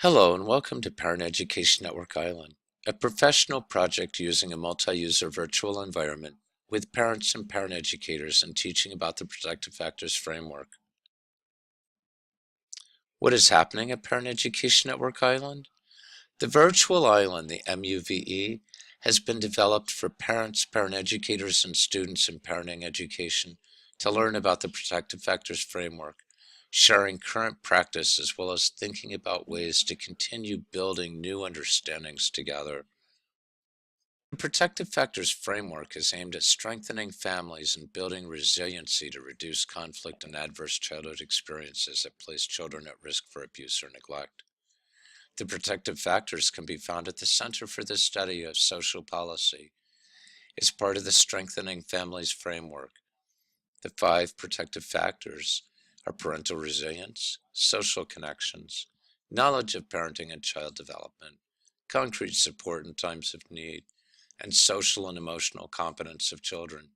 Hello and welcome to Parent Education Network Island, a professional project using a multi-user virtual environment with parents and parent educators and teaching about the protective factors framework. What is happening at Parent Education Network Island? The virtual island, the MUVE, has been developed for parents, parent educators, and students in parenting education to learn about the protective factors framework, sharing current practice as well as thinking about ways to continue building new understandings together. The protective factors framework is aimed at strengthening families and building resiliency to reduce conflict and adverse childhood experiences that place children at risk for abuse or neglect. The protective factors can be found at the Center for the Study of Social Policy. It's part of the Strengthening Families framework. The 5 protective factors are parental resilience, social connections, knowledge of parenting and child development, concrete support in times of need, and social and emotional competence of children.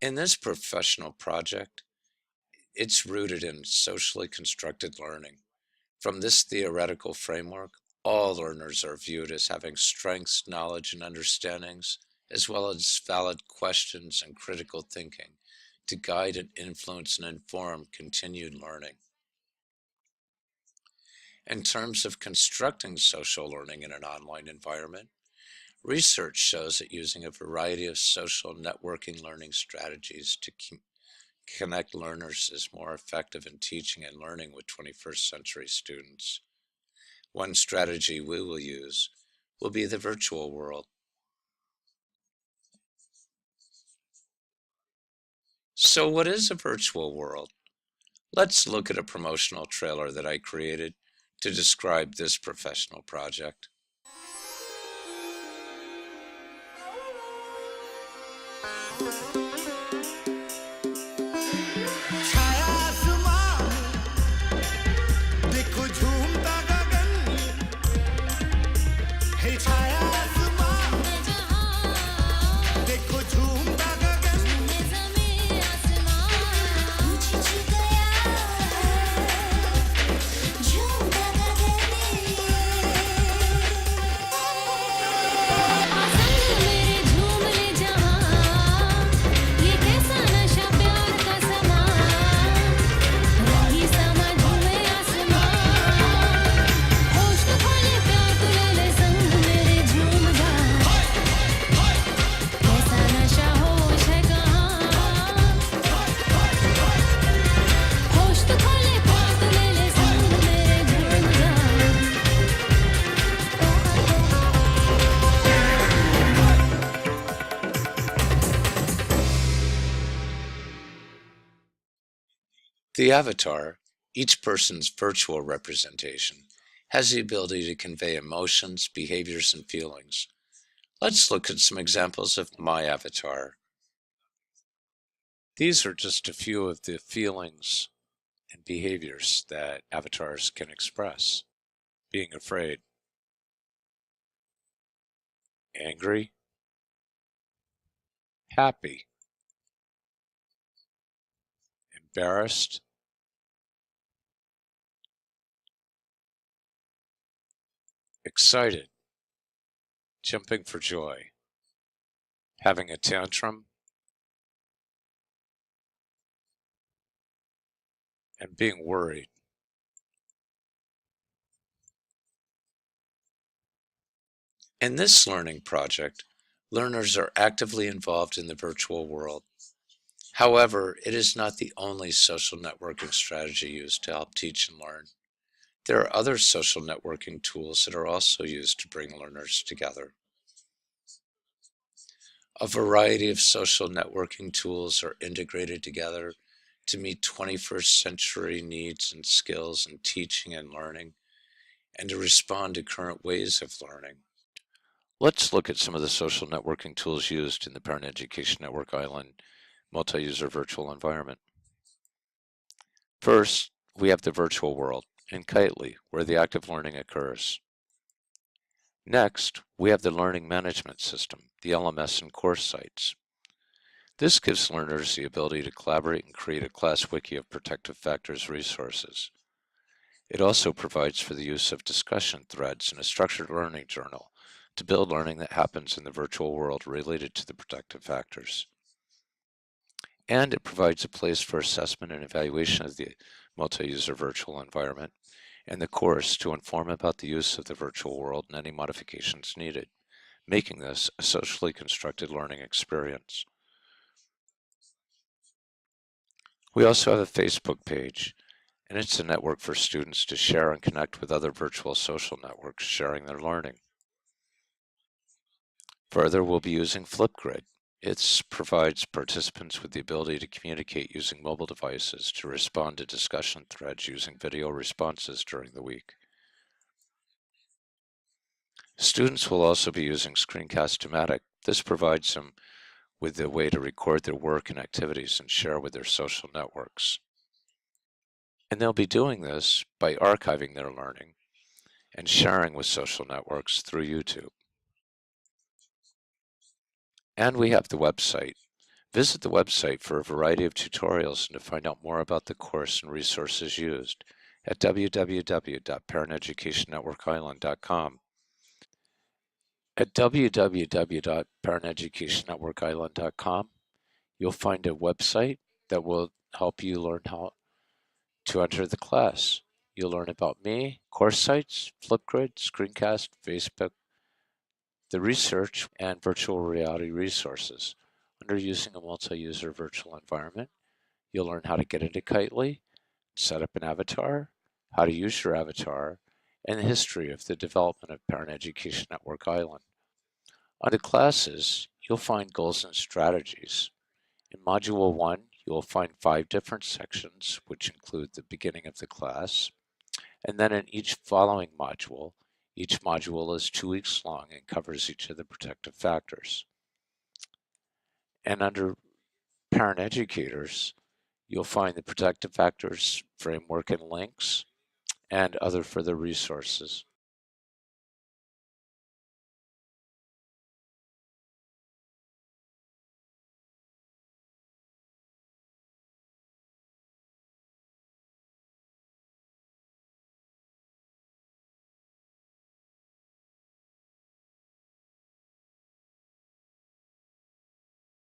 In this professional project, it's rooted in socially constructed learning. From this theoretical framework, all learners are viewed as having strengths, knowledge, and understandings, as well as valid questions and critical thinking to guide and influence and inform continued learning. In terms of constructing social learning in an online environment, research shows that using a variety of social networking learning strategies to connect learners is more effective in teaching and learning with 21st century students. One strategy we will use will be the virtual world. So what is a virtual world? Let's look at a promotional trailer that I created to describe this professional project. The avatar, each person's virtual representation, has the ability to convey emotions, behaviors, and feelings. Let's look at some examples of my avatar. These are just a few of the feelings and behaviors that avatars can express. Being afraid, angry, happy, embarrassed, excited, jumping for joy, having a tantrum, and being worried. In this learning project, learners are actively involved in the virtual world. However, it is not the only social networking strategy used to help teach and learn. There are other social networking tools that are also used to bring learners together. A variety of social networking tools are integrated together to meet 21st century needs and skills in teaching and learning, and to respond to current ways of learning. Let's look at some of the social networking tools used in the Parent Education Network Island multi-user virtual environment. First, we have the virtual world in Kitely, where the active learning occurs. Next, we have the Learning Management System, the LMS and course sites. This gives learners the ability to collaborate and create a class wiki of protective factors resources. It also provides for the use of discussion threads in a structured learning journal to build learning that happens in the virtual world related to the protective factors. And it provides a place for assessment and evaluation of the multi-user virtual environment and the course to inform about the use of the virtual world and any modifications needed, making this a socially constructed learning experience. We also have a Facebook page, and it's a network for students to share and connect with other virtual social networks sharing their learning. Further, we'll be using Flipgrid. It provides participants with the ability to communicate using mobile devices to respond to discussion threads using video responses during the week. Students will also be using Screencast-O-Matic. This provides them with a way to record their work and activities and share with their social networks. And they'll be doing this by archiving their learning and sharing with social networks through YouTube. And we have the website. Visit the website for a variety of tutorials and to find out more about the course and resources used at www.parenteducationnetworkisland.com. At www.parenteducationnetworkisland.com, you'll find a website that will help you learn how to enter the class. You'll learn about me, course sites, Flipgrid, Screencast, Facebook, the research, and virtual reality resources. Under using a multi-user virtual environment, you'll learn how to get into Kitely, set up an avatar, how to use your avatar, and the history of the development of Parent Education Network Island. Under classes, you'll find goals and strategies. In Module 1, you'll find 5 different sections, which include the beginning of the class, and then in each following module, each module is 2 weeks long and covers each of the protective factors. And under Parent Educators, you'll find the protective factors framework and links and other further resources.